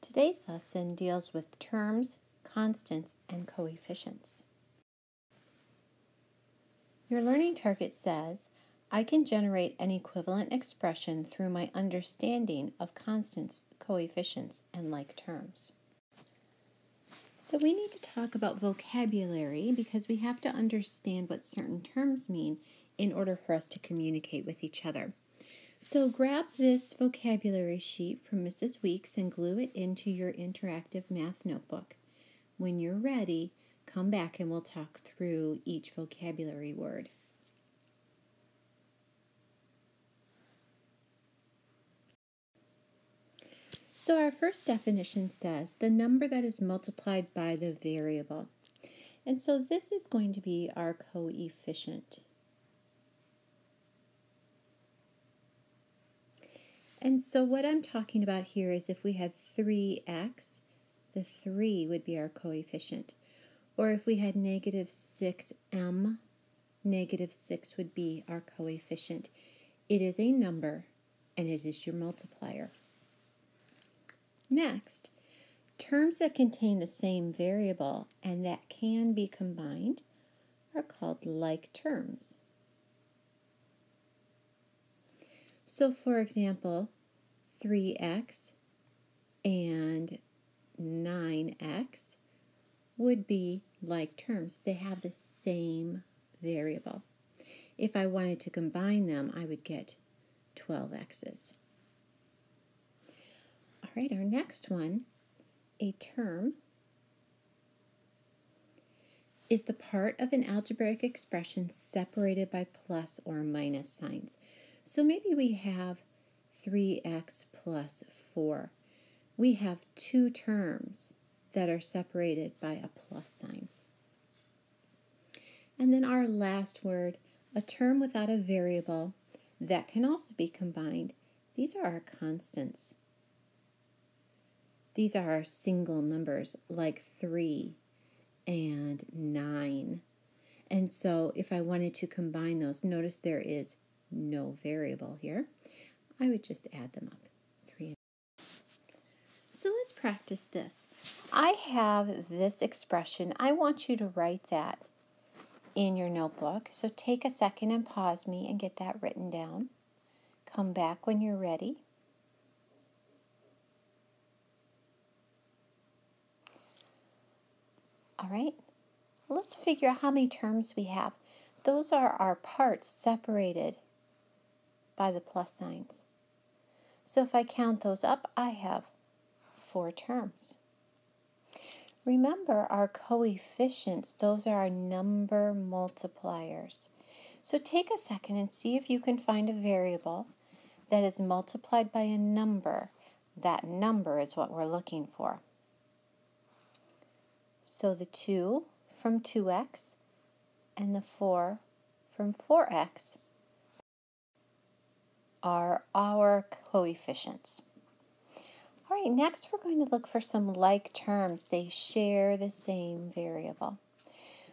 Today's lesson deals with terms, constants, and coefficients. Your learning target says, I can generate an equivalent expression through my understanding of constants, coefficients, and like terms. So we need to talk about vocabulary because we have to understand what certain terms mean in order for us to communicate with each other. So grab this vocabulary sheet from Mrs. Weeks and glue it into your interactive math notebook. When you're ready, come back and we'll talk through each vocabulary word. So our first definition says the number that is multiplied by the variable. And so this is going to be our coefficient. And so what I'm talking about here is if we had 3x, the 3 would be our coefficient. Or if we had negative 6m, negative 6 would be our coefficient. It is a number, and it is your multiplier. Next, terms that contain the same variable and that can be combined are called like terms. So for example, 3x and 9x would be like terms. They have the same variable. If I wanted to combine them, I would get 12x's. All right, our next one, a term, is the part of an algebraic expression separated by plus or minus signs. So maybe we have 3x plus 4. We have two terms that are separated by a plus sign. And then our last word, a term without a variable that can also be combined. These are our constants. These are our single numbers like 3 and 9. And so if I wanted to combine those, notice there is no variable here. I would just add them up. 3 and 9. So let's practice this. I have this expression. I want you to write that in your notebook. So take a second and pause me and get that written down. Come back when you're ready. All right, let's figure out how many terms we have. Those are our parts separated by the plus signs. So if I count those up, I have 4 terms. Remember our coefficients, those are our number multipliers. So take a second and see if you can find a variable that is multiplied by a number. That number is what we're looking for. So the 2 from 2x and the 4 from 4x are our coefficients. All right, next we're going to look for some like terms. They share the same variable.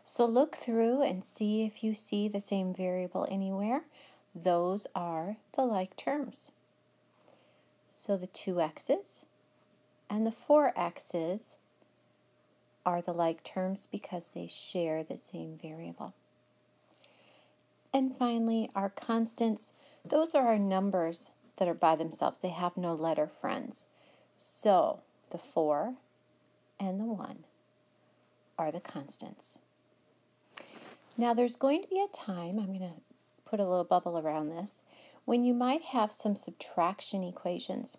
So look through and see if you see the same variable anywhere. Those are the like terms. So the 2x's and the 4x's are the like terms because they share the same variable. And finally, our constants, those are our numbers that are by themselves. They have no letter friends. So the 4 and the 1 are the constants. Now there's going to be a time, I'm going to put a little bubble around this, when you might have some subtraction equations.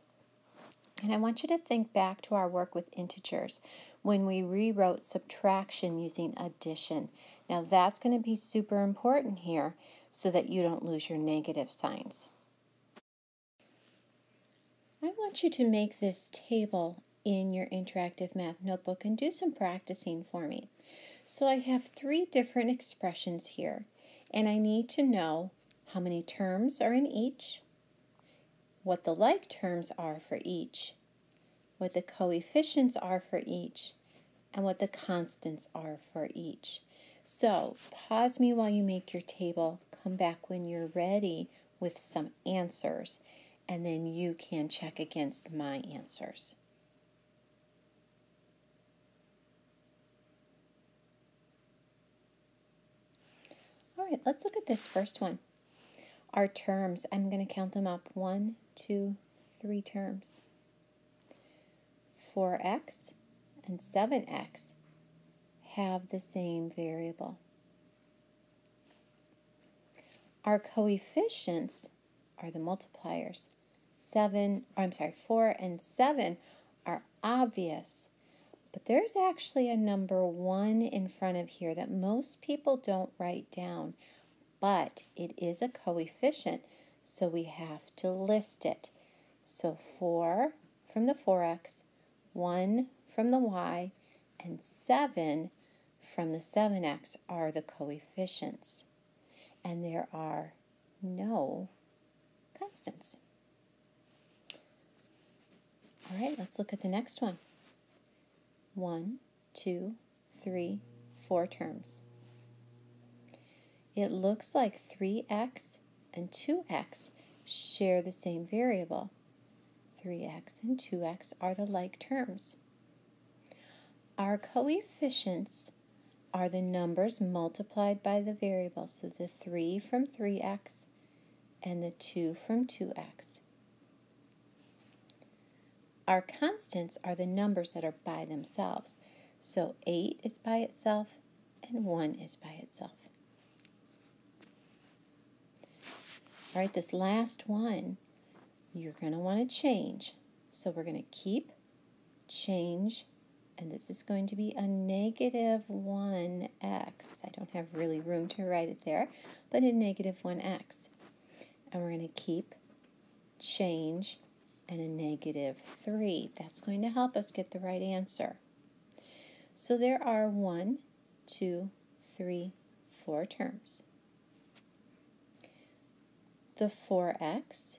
And I want you to think back to our work with integers when we rewrote subtraction using addition. Now that's going to be super important here so that you don't lose your negative signs. I want you to make this table in your interactive math notebook and do some practicing for me. So I have 3 different expressions here, and I need to know how many terms are in each, what the like terms are for each, what the coefficients are for each, and what the constants are for each. So pause me while you make your table. Come back when you're ready with some answers, and then you can check against my answers. right, let's look at this first one. Our terms, I'm going to count them up. 1, 2, 3 terms. 4x and 7x have the same variable. Our coefficients are the multipliers. 4 and 7 are obvious, but there's actually a number 1 in front of here that most people don't write down, but it is a coefficient, so we have to list it. So 4 from the 4x, 1 from the y, and 7 from the 7x are the coefficients. And there are no constants. All right, let's look at the next one. 1, 2, 3, 4 terms. It looks like 3x and 2x share the same variable. 3x and 2x are the like terms. Our coefficients are the numbers multiplied by the variable, so the 3 from 3x and the 2 from 2x. Our constants are the numbers that are by themselves, so 8 is by itself and 1 is by itself. All right, this last one, you're going to want to change. So we're going to keep, change, and this is going to be a negative 1x. I don't have really room to write it there, but a negative 1x. And we're going to keep, change, and a negative 3. That's going to help us get the right answer. So there are 1, 2, 3, 4 terms. The 4x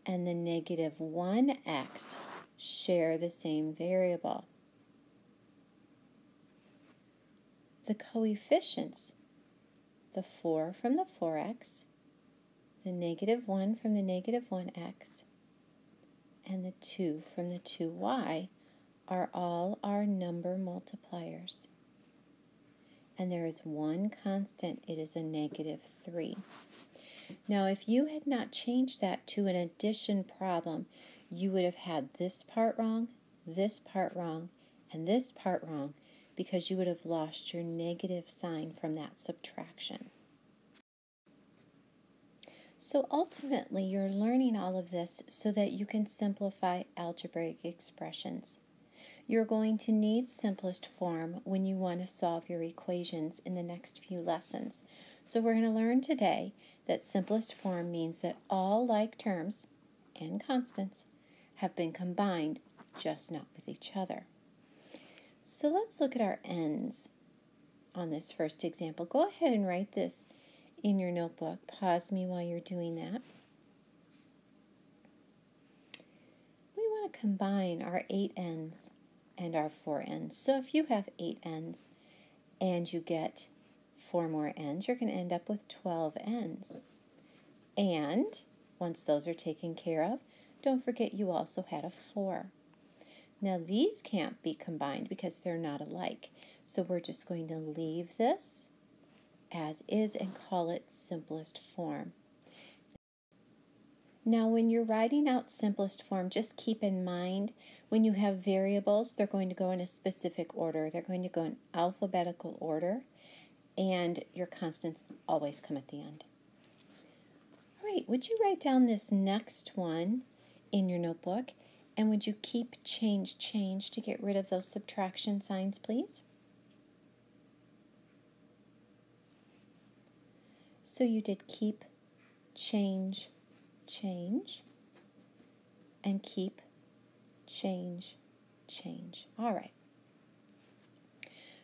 and the negative 1x share the same variable. The coefficients, the 4 from the 4x, the negative 1 from the negative 1x, and the 2 from the 2y are all our number multipliers. And there is one constant, it is a negative 3. Now, if you had not changed that to an addition problem, you would have had this part wrong, this part wrong, and this part wrong, because you would have lost your negative sign from that subtraction. So ultimately, you're learning all of this so that you can simplify algebraic expressions. You're going to need simplest form when you want to solve your equations in the next few lessons. So we're going to learn today that simplest form means that all like terms and constants have been combined, just not with each other. So let's look at our ends on this first example. Go ahead and write this in your notebook. Pause me while you're doing that. We want to combine our 8 ends and our 4 ends. So if you have 8 ends and you get 4 more ends, you're going to end up with 12 ends. And once those are taken care of, don't forget you also had a 4. Now these can't be combined because they're not alike. So we're just going to leave this as is and call it simplest form. Now when you're writing out simplest form, just keep in mind when you have variables, they're going to go in a specific order. They're going to go in alphabetical order, and your constants always come at the end. All right, would you write down this next one in your notebook, and would you keep, change, change to get rid of those subtraction signs, please? So you did keep, change, change, and keep, change, change. All right.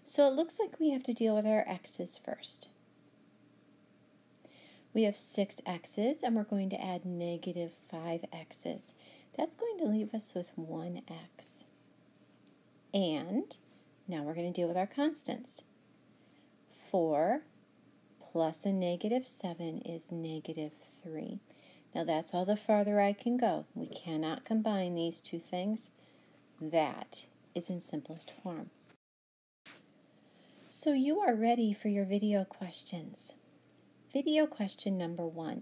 So it looks like we have to deal with our x's first. We have 6 x's, and we're going to add negative 5 x's. That's going to leave us with 1 x. And now we're going to deal with our constants. 4 plus a negative 7 is negative 3. Now that's all the farther I can go. We cannot combine these two things. That is in simplest form. So you are ready for your video questions. Video question number 1.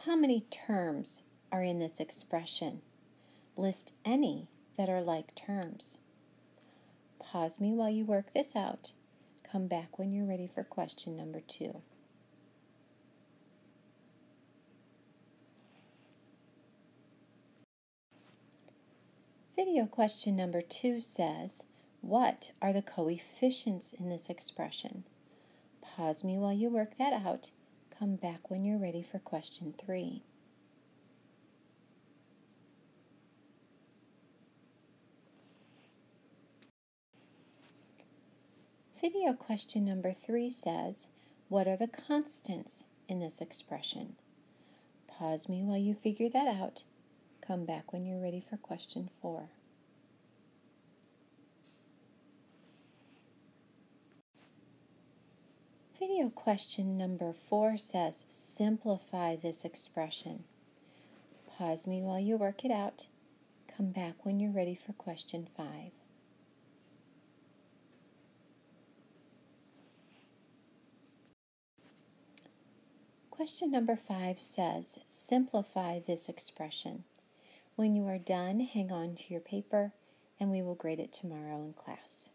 How many terms are in this expression? List any that are like terms. Pause me while you work this out. Come back when you're ready for question number 2. Video question number 2 says, what are the coefficients in this expression? Pause me while you work that out. Come back when you're ready for question 3. Video question number 3 says, what are the constants in this expression? Pause me while you figure that out. Come back when you're ready for question 4. Video question number 4 says, simplify this expression. Pause me while you work it out. Come back when you're ready for question 5. Question number 5 says, simplify this expression. When you are done, hang on to your paper and we will grade it tomorrow in class.